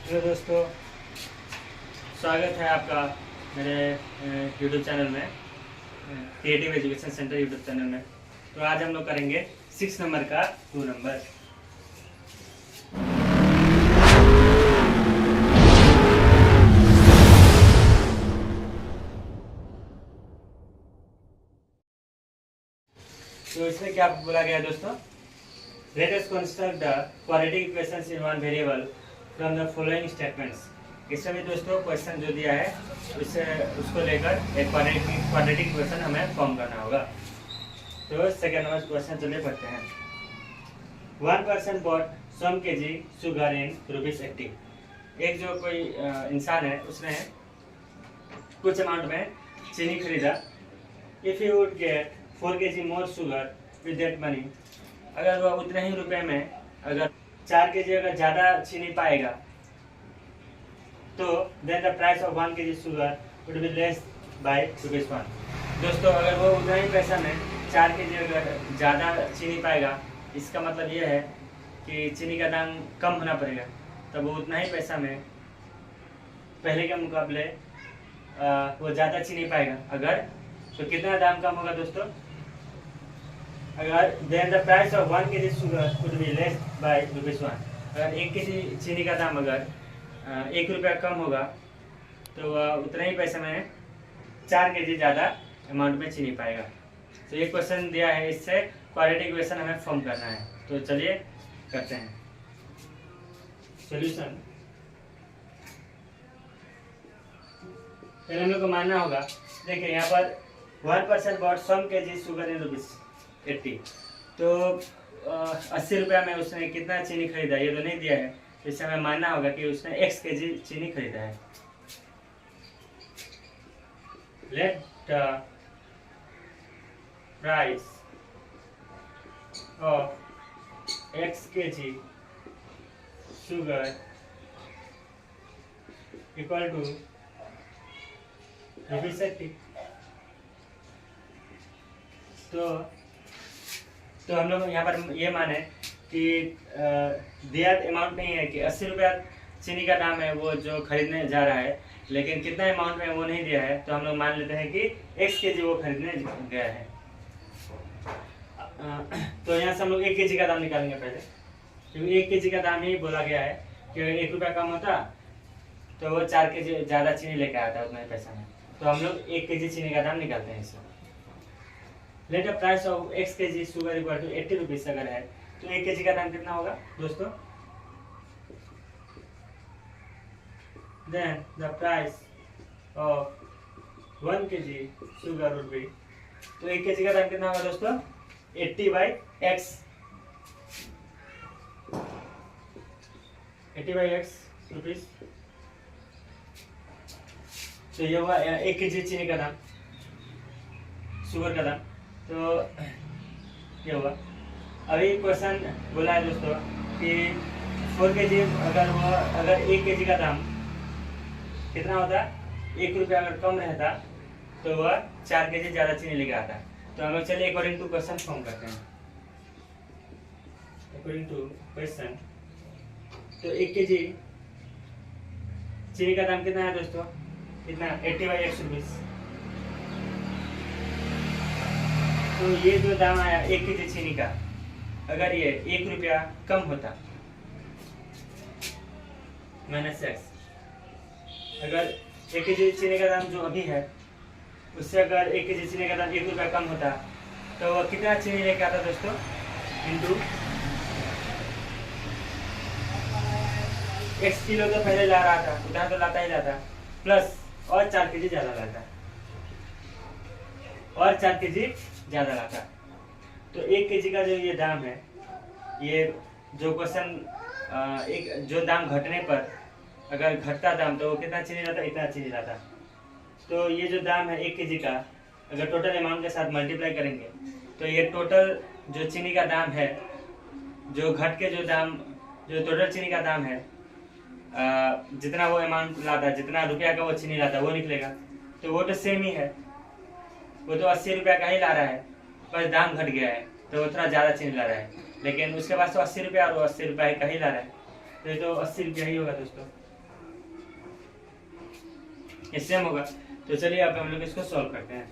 Hello दोस्तों, स्वागत है आपका मेरे यूट्यूब चैनल में, creative education centre YouTube channel में। तो आज हम लोग करेंगे 6 नंबर का 2 नंबर। तो इसमें क्या बोला गया है दोस्तों? Let us construct the quadratic equations in one variable from the following statements. इसमें भी दोस्तों क्वेश्चन जो दिया है उसको लेकर एक क्वाड्रेटिक इक्वेशन हमें फॉर्म करना होगा। तो सेकेंड नंबर क्वेश्चन चलिए पढ़ते हैं। 1% bought some kg sugar in ₹80। एक जो कोई इंसान है, उसने कुछ अमाउंट में चीनी खरीदा। If you would get 4 kg more sugar with that money, अगर वह उतने ही रुपए में अगर 4 kg अगर ज़्यादा चीनी पाएगा तो then the price of 1 kg sugar would be less by ₹1। दोस्तों, अगर वो उतना ही पैसा में 4 kg अगर ज़्यादा चीनी पाएगा, इसका मतलब ये है कि चीनी का दाम कम होना पड़ेगा, तब वो उतना ही पैसा में पहले के मुकाबले वो ज़्यादा चीनी पाएगा। अगर तो कितना दाम कम होगा दोस्तों? अगर then the price of 1 kg sugar would be less by ₹1। अगर 1 kg चीनी का दाम अगर 1 रुपया कम होगा तो वह उतना ही पैसे में 4 kg ज़्यादा अमाउंट में चीनी पाएगा। तो ये क्वेश्चन दिया है, इससे क्वाड्रेटिक इक्वेशन हमें फॉर्म करना है। तो चलिए करते हैं सॉल्यूशन। पहले हम लोग को मानना होगा, देखिए यहाँ पर 1% bought some kg sugar in ₹80। तो 80 रुपया में उसने कितना चीनी खरीदा ये तो नहीं दिया है, इससे हमें मानना होगा कि उसने x kg चीनी खरीदा है। Let the price of x kg sugar equal to ₹80। तो हम लोग यहाँ पर ये माने कि दिया अमाउंट नहीं है कि 80 रुपया चीनी का दाम है वो जो खरीदने जा रहा है, लेकिन कितना अमाउंट में वो नहीं दिया है। तो हम लोग मान लेते हैं कि x kg वो खरीदने गया है। तो यहाँ से हम लोग 1 kg का दाम निकालेंगे पहले, क्योंकि 1 kg का दाम ही बोला गया है कि 1 रुपया कम होता तो वो 4 kg ज़्यादा चीनी लेकर आता उतना ही पैसा में। तो हम लोग 1 kg चीनी का दाम निकालते हैं इससे। Let the price of x kg sugar equal to 80 rupees अगर है तो 1 kg का दाम कितना होगा दोस्तों? Then the price of 1 kg sugar would be, तो 1 kg का दाम कितना होगा दोस्तों? 80/x। 80/x rupees. तो ये हुआ 1 kg चीनी का दाम, शुगर का दाम। तो क्या हुआ? अभी क्वेश्चन बोला है दोस्तों कि 4 kg अगर 1 kg का दाम कितना होता, 1 रुपया अगर कम रहता तो वह 4 kg ज़्यादा चीनी लेकर आता। तो हम लोग चलिए अकॉर्डिंग टू क्वेश्चन फॉर्म करते हैं। अकॉर्डिंग टू क्वेश्चन, तो 1 kg चीनी का दाम कितना है दोस्तों? कितना? 80/x rupees. तो ये जो दाम आया 1 kg चीनी का, अगर ये 1 रुपया कम होता -x, अगर 1 kg चीनी का दाम जो अभी है उससे अगर 1 kg चीनी का दाम 1 रुपया कम होता तो वो कितना चीनी लेके आता दोस्तों? इंटू x किलो तो पहले ला रहा था, उतना तो लाता ही लाता, प्लस और 4 kg ज़्यादा लाता, और 4 kg ज़्यादा लाता। तो 1 kg का जो ये दाम है, ये जो क्वेश्चन एक जो दाम घटने पर अगर घटता दाम तो वो कितना चीनी लाता? इतना चीनी लाता। तो ये जो दाम है 1 kg का, अगर टोटल अमाउंट के साथ मल्टीप्लाई करेंगे तो ये टोटल जो चीनी का दाम है, जो घट के जो दाम, जो टोटल चीनी का दाम है, जितना वो अमाउंट लाता, जितना रुपया का वो चीनी लाता वो निकलेगा। तो वो तो सेम ही है, वो तो 80 रुपया का ही ला रहा है, बस दाम घट गया है तो वो थोड़ा ज़्यादा चीनी ला रहा है, लेकिन उसके पास तो 80 रुपया और वो 80 रुपया का ही ला रहा है, तो ये तो 80 रुपया ही होगा दोस्तों। ये सेम होगा। तो चलिए अब हम लोग इसको सॉल्व करते हैं।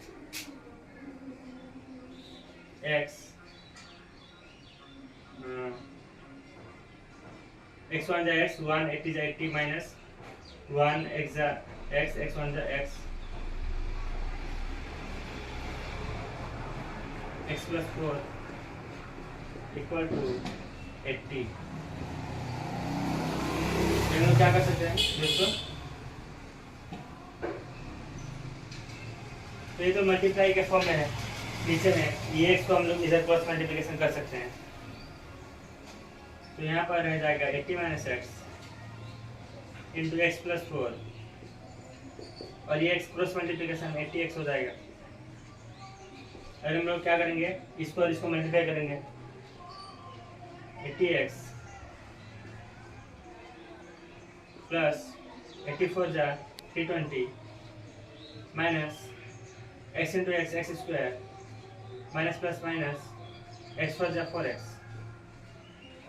x1 जा x, 1 80 जा 80 माइनस 1 x जा x, x1 जा x, x plus 4 equal to 80। हम लोग क्या कर सकते हैं दोस्तों, तो ये तो मल्टीप्लाई के फॉर्म में है नीचे में, ये x को हम लोग इधर क्रॉस मल्टीप्लिकेशन कर सकते हैं। तो यहाँ पर रह जाएगा 80 minus x into x plus 4, और ये x क्रॉस मल्टीप्लिकेशन 80x हो जाएगा। अगर हम लोग क्या करेंगे, इसको और इसको मल्टीप्लाई करेंगे, 80x प्लस 84 जा 320 minus x into X, X square minus plus minus x four जा 4x,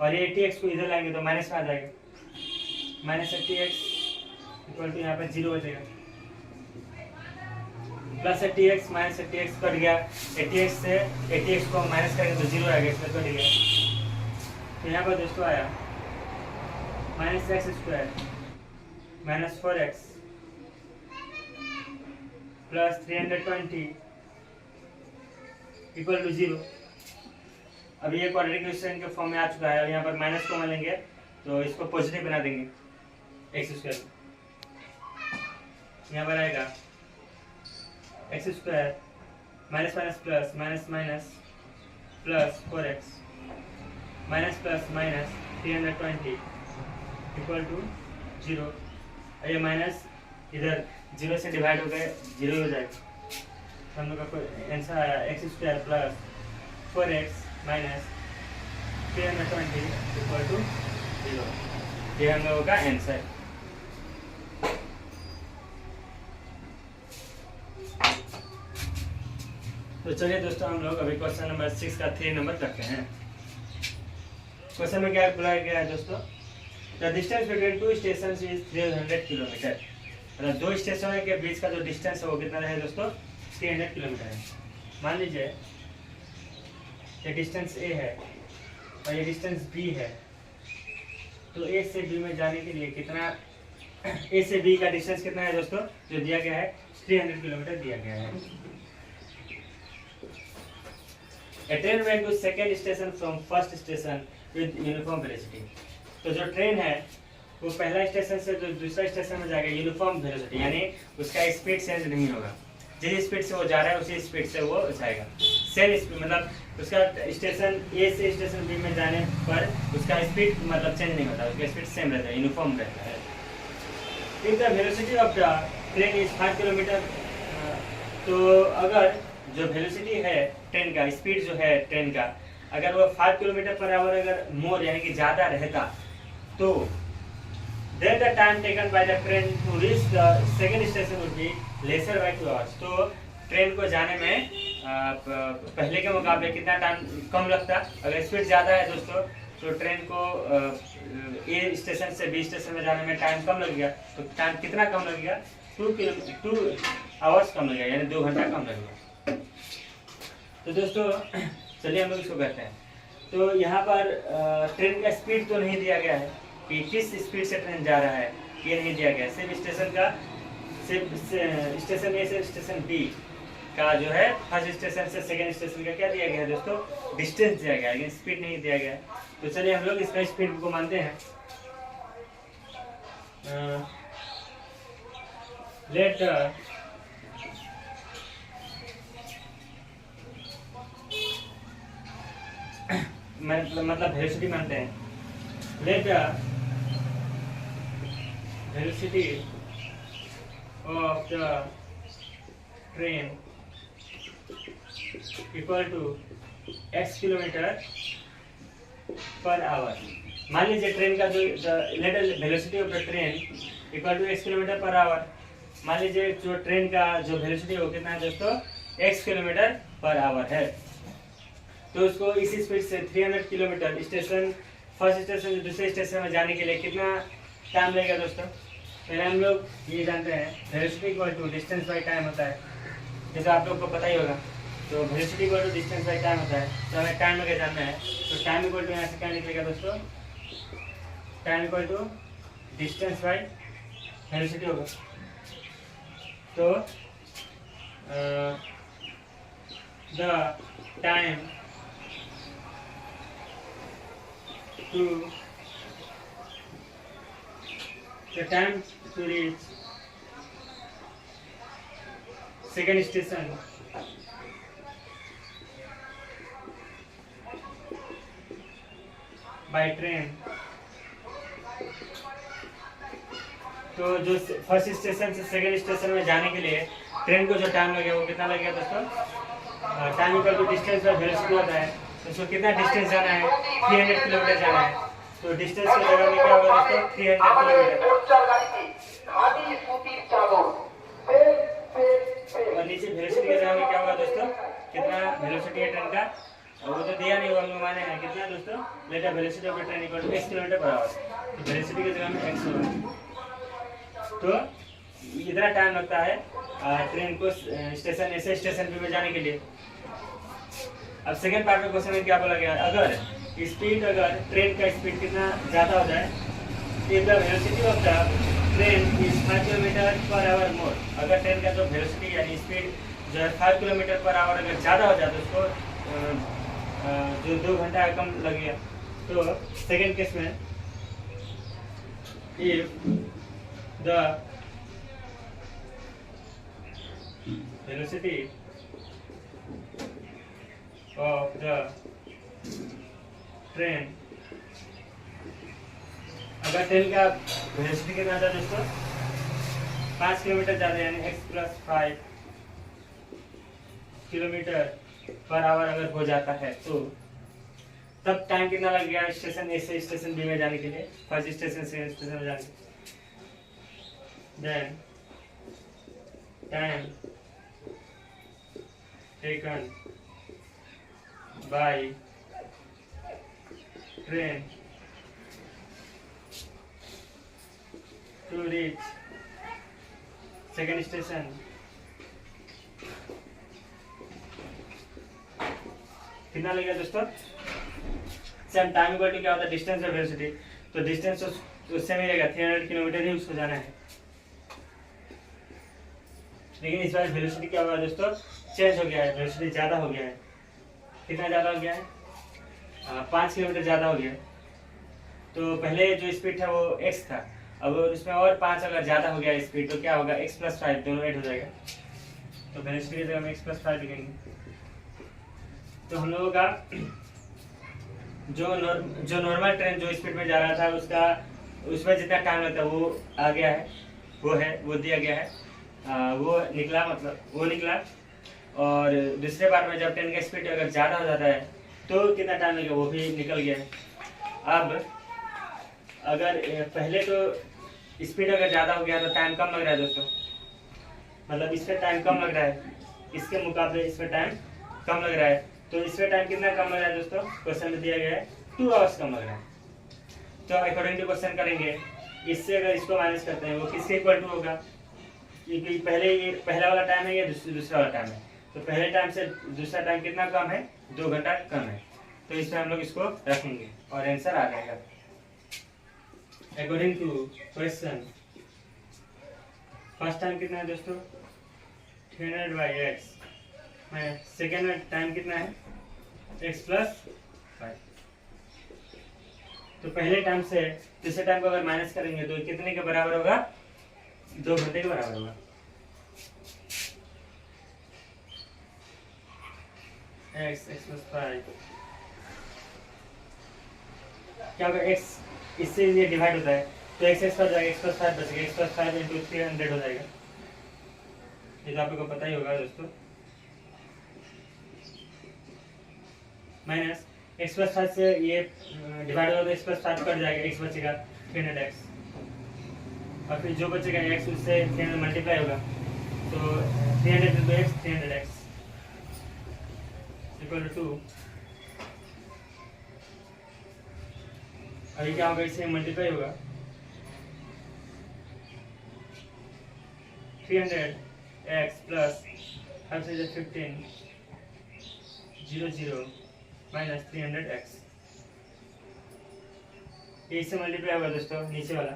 और ये 80x को इधर लाएंगे तो माइनस में आ जाएगा, माइनस 80x इक्वल टू यहाँ पर 0 हो जाएगा, plus 80x minus 80x cut गया, 80x से 80x को माइनस करेंगे तो 0 आएगा, इसमें कट गया। तो यहाँ पर दोस्तों आया minus X square minus 4x plus 320 equal to 0। अभी ये क्वाड्रेटिक इक्वेशन के फॉर्म में आ चुका है, और यहाँ पर माइनस को लेंगे तो इसको पॉजिटिव बना देंगे एक्स स्क्वायर। यहाँ पर आएगा X square minus minus plus minus minus plus 4x minus plus minus 320 equal to 0। और ये माइनस इधर 0 से डिवाइड हो गए 0 हो जाएगा। तो हम लोग का आंसर आया X square plus 4x minus 320 equal to 0। ये हम लोगों का आंसर। तो चलिए दोस्तों हम लोग अभी क्वेश्चन नंबर 6 का 3 नंबर करते हैं। क्वेश्चन में क्या बोला गया है दोस्तों, the distance between two stations is 300 kilometre. मतलब दो स्टेशनों के बीच का जो डिस्टेंस है वो कितना है दोस्तों, 300 किलोमीटर है। मान लीजिए ये डिस्टेंस ए है और ये डिस्टेंस बी है, तो ए से बी में जाने के लिए कितना, ए से बी का डिस्टेंस कितना है दोस्तों, जो दिया गया है 300 किलोमीटर दिया गया है। A train went to second station from first station with uniform velocity। तो जो ट्रेन है वो पहला स्टेशन से जो दूसरा स्टेशन में जाएगा यूनिफॉर्म वेलोसिटी, यानी उसका स्पीड चेंज नहीं होगा, जिस स्पीड से वो जा रहा है उसी स्पीड से वो जाएगा। सेम स्पीड मतलब उसका स्टेशन ए से स्टेशन बी में जाने पर उसका स्पीड मतलब चेंज नहीं होता, उसका स्पीड सेम रहता है, यूनिफॉर्म रहता है। If the velocity of the train is 5 kilometre, तो अगर जो वेलोसिटी है ट्रेन का, स्पीड जो है ट्रेन का, अगर वो 5 किलोमीटर पर आवर अगर मोर यानी कि ज़्यादा रहता, तो then the time taken by the train to reach the second station would be lesser by 2 hours। तो ट्रेन को जाने में पहले के मुकाबले कितना टाइम कम लगता। अगर स्पीड ज़्यादा है दोस्तों तो ट्रेन को ए स्टेशन से बी स्टेशन में जाने में टाइम कम लगेगा, तो टाइम कितना कम लगेगा, 2 आवर्स कम लगेगा, यानी 2 घंटा कम लगेगा। तो दोस्तों चलिए हम लोग इसको करते हैं। तो यहाँ पर ट्रेन का स्पीड तो नहीं दिया गया है कि किस स्पीड से ट्रेन जा रहा है, ये नहीं दिया गया। सिर्फ स्टेशन का, सिर्फ स्टेशन ए से स्टेशन बी का जो है फर्स्ट स्टेशन से सेकेंड स्टेशन का क्या दिया गया है दोस्तों, डिस्टेंस दिया गया है, लेकिन स्पीड नहीं दिया गया है। तो चलिए हम लोग इसका स्पीड को मानते हैं। लेट मतलब वेलोसिटी मानते हैं। Let the velocity of the train equal to x kilometre per hour. मान लीजिए ट्रेन का जो let the velocity of the train equal to x kilometre per hour. मान लीजिए जो ट्रेन का जो वेलोसिटी है वो कितना है दोस्तों, x किलोमीटर पर आवर है। तो उसको इसी स्पीड से 300 किलोमीटर स्टेशन फर्स्ट स्टेशन से दूसरे स्टेशन में जाने के लिए कितना टाइम लगेगा दोस्तों, पहले हम लोग ये जानते हैं velocity equal to distance by time होता है, जैसे आप लोग को पता ही होगा। तो velocity equal to distance by time होता है, तो हमें टाइम अगर जानना है तो टाइम इक्वल टू यहाँ से क्या निकलेगा दोस्तों, time equal to distance by velocity होगा। तो the time to reach second station by train, तो जो फर्स्ट स्टेशन से सेकंड स्टेशन में जाने के लिए ट्रेन को जो टाइम लगेगा वो कितना लगेगा दोस्तों, time equal to distance by velocity होता है। तो उसको कितना डिस्टेंस जाना है, 300 किलोमीटर जाना है। तो डिस्टेंस की जगह में क्या होगा दोस्तों, 300 किलोमीटर। और नीचे वेलोसिटी की जगह में क्या होगा दोस्तों, कितना वेलोसिटी है ट्रेन का, वो तो दिया नहीं, वो हम लोग माने हैं कितना दोस्तों, let velocity of train equal to x kilometre per hour. तो वेलोसिटी की जगह में x होगा। तो इतना टाइम लगता है ट्रेन को स्टेशन ऐसे स्टेशन पे जाने के लिए। अब सेकंड पार्ट में क्वेश्चन में क्या बोला गया, अगर स्पीड, अगर ट्रेन का स्पीड कितना ज़्यादा हो जाए, if the velocity of the train is 5 kilometre per hour more, अगर ट्रेन का जो वेलोसिटी यानी स्पीड जो है 5 किलोमीटर पर आवर अगर ज़्यादा हो जाए तो उसको जो 2 घंटा कम लग गया। तो सेकंड केस में if the velocity of the train, अगर ट्रेन का वेलोसिटी कितना था दोस्तों, 5 किलोमीटर ज़्यादा यानी x + 5 किलोमीटर पर आवर अगर हो जाता है, तो तब टाइम कितना लग गया स्टेशन ए से स्टेशन बी में जाने के लिए, फर्स्ट स्टेशन से स्टेशन में जाने के लिए। Then time taken by train to reach second station, कितना लगेगा दोस्तों, सेम टाइम इक्वल टू क्या होता है डिस्टेंस और वेलोसिटी। तो डिस्टेंस उससे मिलेगा 300 किलोमीटर ही उसको जाना है, लेकिन इस बार वेलोसिटी क्या हुआ दोस्तों, चेंज हो गया है, वेलोसिटी ज़्यादा हो गया है। कितना ज़्यादा हो गया है, 5 किलोमीटर ज़्यादा हो गया। तो पहले जो स्पीड था वो x था, अब उसमें और 5 अगर ज़्यादा हो गया स्पीड तो क्या होगा, x + 5 दोनों ऐड हो जाएगा। तो वेलोसिटी की जगह में x + 5 लिखेंगे। तो हम लोगों का जो नॉर्मल ट्रेन जो स्पीड में जा रहा था उसका उसमें जितना टाइम लगता है वो आ गया है, वो दिया गया है, वो निकला। और दूसरे बार में जब ट्रेन का स्पीड अगर ज़्यादा हो जाता है तो कितना टाइम लगेगा वो भी निकल गया है। अब अगर पहले तो स्पीड अगर ज़्यादा हो गया तो टाइम कम लग रहा है दोस्तों, मतलब इस पर टाइम कम लग रहा है, इसके मुकाबले इस पर टाइम कम लग रहा है। तो इस पर टाइम कितना कम लग रहा है दोस्तों, क्वेश्चन में दिया गया है 2 आवर्स कम लग रहा है। तो अकॉर्डिंग टू क्वेश्चन करेंगे, इससे अगर इसको माइनस करते हैं वो किसके इक्वल टू होगा, क्योंकि पहला वाला टाइम है या दूसरा वाला टाइम है। तो पहले टाइम से दूसरा टाइम कितना कम है, 2 घंटा कम है। तो इसमें हम लोग इसको रखेंगे और आंसर आ जाएगा। According to question first time कितना है दोस्तों, 300/x, में सेकेंड में टाइम कितना है, x + 5। तो पहले टाइम से दूसरे टाइम को अगर माइनस करेंगे तो कितने के बराबर होगा, 2 घंटे के बराबर होगा। x + 5 क्या होगा, x इससे ये डिवाइड होता है तो x पर जाएगा, x + 5 बचेगा, x + 5 × 300 हो जाएगा। ये तो आप लोगों को पता ही होगा दोस्तों। माइनस x + 5 से ये डिवाइड होगा तो x + 5 कट जाएगा, x बचेगा 300x, और फिर जो बचेगा x उससे 300 मल्टीप्लाई होगा, तो 300 × x 300x इक्वल टू 2। अभी क्या होगा, इससे मल्टीप्लाई होगा 300x प्लस 5 से 15 0 0 माइनस 300x, ये इससे मल्टीप्लाई होगा दोस्तों नीचे वाला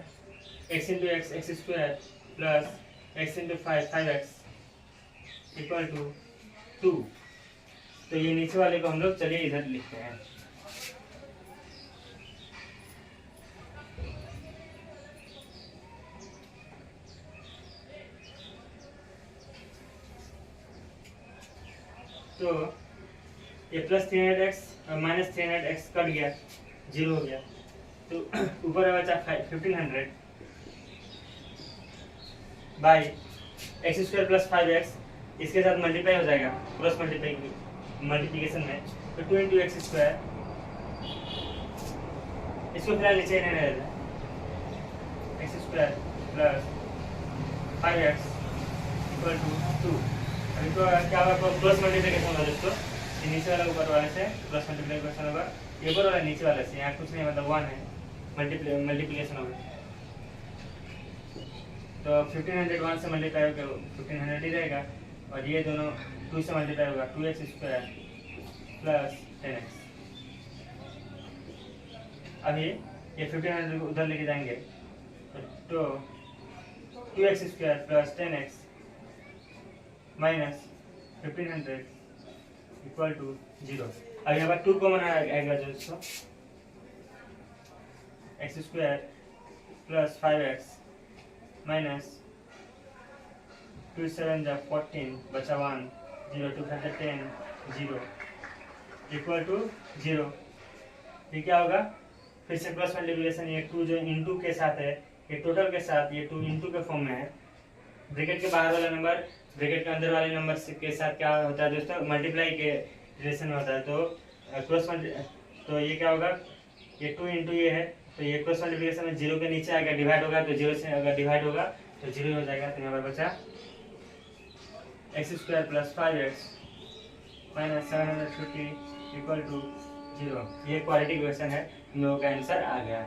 x into X X square plus x into 5x equal to 2। तो ये नीचे वाले को हम लोग चलिए इधर लिखते हैं। तो ये प्लस 300x और माइनस 300x कट गया, 0 हो गया। तो ऊपर है बचा 1500 by x square plus 5x, इसके साथ मल्टीप्लाई हो जाएगा क्रॉस मल्टीप्लिकेशन में, तो 2 इंटू एक्स स्क्वायर, इसको फिलहाल नीचे रहने देते हैं, X square plus 5x equal to 2। अभी तो क्या होगा, क्रॉस मल्टीप्लिकेशन होगा दोस्तों, नीचे वाला ऊपर वाले से क्रॉस मल्टीप्लिकेशन होगा, ऊपर वाला नीचे वाले से, यहाँ कुछ नहीं मतलब 1 है, मल्टीप्लिकेशन होगा। तो 1500 1 से मल्टीप्लाई होगा 1500 ही रहेगा, और ये दोनों 2 से मल्टीप्लाई होगा 2x स्क्वायर प्लस 10x। अभी ये 1500 को उधर लेके जाएंगे, तो 2x square plus 10x minus 1500 equal to 0। अब यहाँ पर 2 कॉमन आएगा दोस्तों, x square plus 5x minus 2 7 जा 14 बचा 1 0 2 5 10 0 इक्वल टू 0। ये क्या होगा, फिर से क्रॉस मल्टीप्लिकेशन, ये 2 जो इंटू के साथ है, ये टोटल के साथ ये 2 इंटू के फॉर्म में है, ब्रैकेट के बाहर वाला नंबर ब्रैकेट के अंदर वाले नंबर के साथ क्या होता है दोस्तों, मल्टीप्लाई के रिलेशन में होता है। तो क्रॉस तो ये क्या होगा, ये 2 इंटू ये है, तो ये क्रॉस मल्टीप्लिकेशन में 0 के नीचे आएगा, डिवाइड होगा, तो 0 से अगर डिवाइड होगा तो 0 हो जाएगा। तो यहाँ पर बचा X square plus 5x minus 750 equal to 0। ये क्वालिटी क्वेश्चन है, हम लोगों का आंसर आ गया।